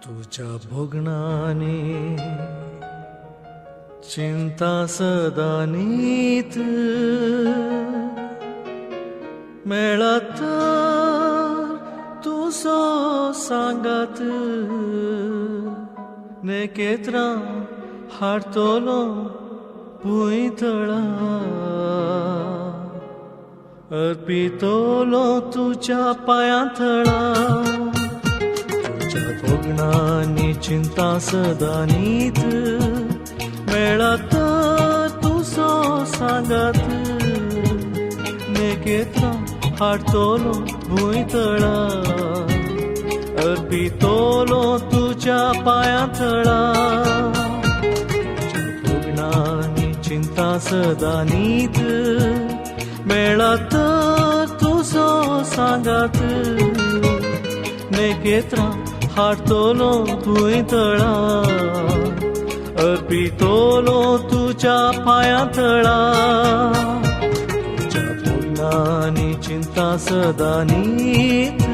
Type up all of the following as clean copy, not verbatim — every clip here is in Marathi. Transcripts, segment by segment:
तुझ्या भोगणाने चिंता सदा नीत मेळत तुसो सांगात नेकेत्रा हाडतलो भुंयतळा अर्पितलो तुझ्या पायांतळा तुझ्या भोगणानी चिंता सदा नीत मेळत तुसो सांगात नेकेत्रा हाडतलो भुंयतळा अर्पितलो तुझ्या पायांतळा तुझ्या भोगणानी चिंता सदा नीत मेळत तुसो सांगात नेकेत्रा हाडतलो भुंयतळा अर्पितलो तुझ्या पायांतळा तुझ्या भोगणानी चिंता सदा नीत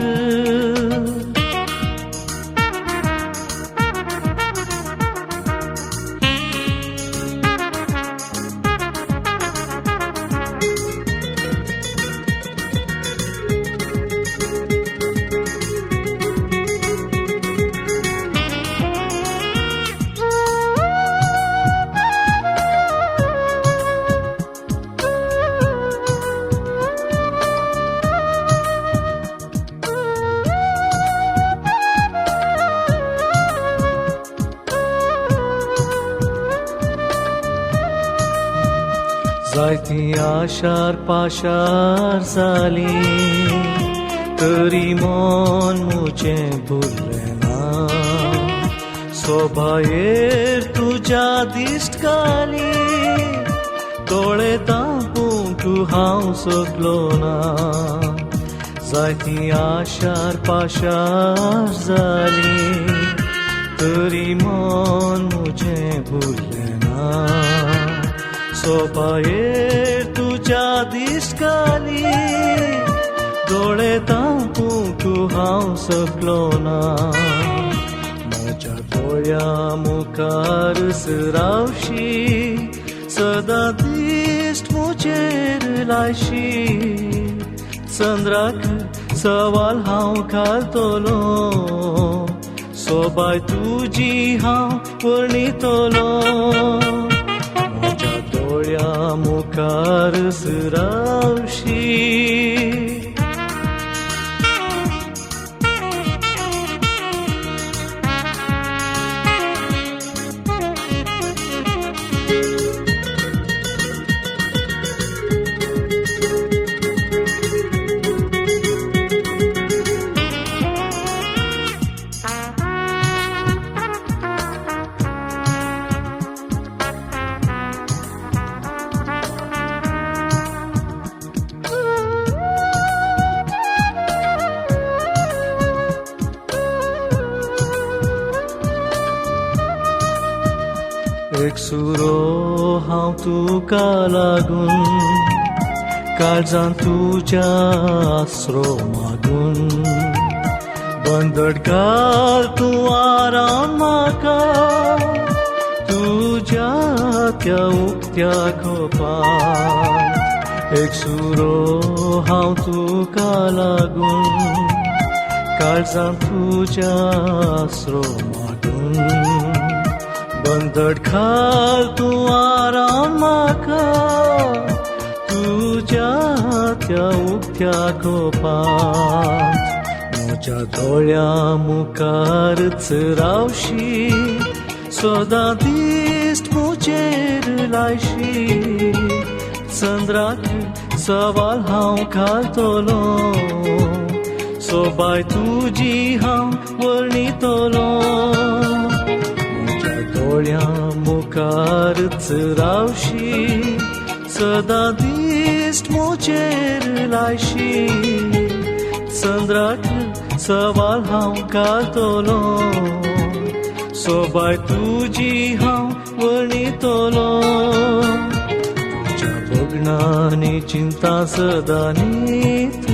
जायती आशार पाशार जाली तरी मन मुझें भुललें ना सोभायेर तुझ्या दिश्ट घाली दोळे तापूंक हांव सकलो ना जायती आशार पाशार जाली तरी मन मुझें भुललें ना सोभायेर तुझ्या दिश्ट घाली दोळे तापूंक हांव सकलो ना म्हज्या दोळ्या मुखार रावशी सदा दिश्ट मुजेर लायशी चंद्राक सवाल हांव घालतलो सोबाय तुजी हांव वर्णितलो दोळ्या मुखार रावशी एक सुरो हांव तुका लागून काळजान तुज्या आसरो मागून बंदड घाल तूं आराम म्हाका तुज्या त्या उक्त्या खोपान एक सुरो हांव तुका लागून काळजान तुज्या आसरो मागून बंदड घाल तूं आराम म्हाका तुज्या त्या उक्त्या खोपांत म्हज्या दोळ्या मुखारच रावशी सदां दिश्ट मुजेर लायशी चंद्राक सवाल हांव घालतलो सोबाय तुजी हांव वर्णितलो दोळ्या मुखारच रावशी सदा दिश्ट मुजेर लायशी चंद्राक सवाल हांव घालतलो सोबाय तुजी हांव वर्णितलो तुझ्या भोगणानी चिंता सदा नीत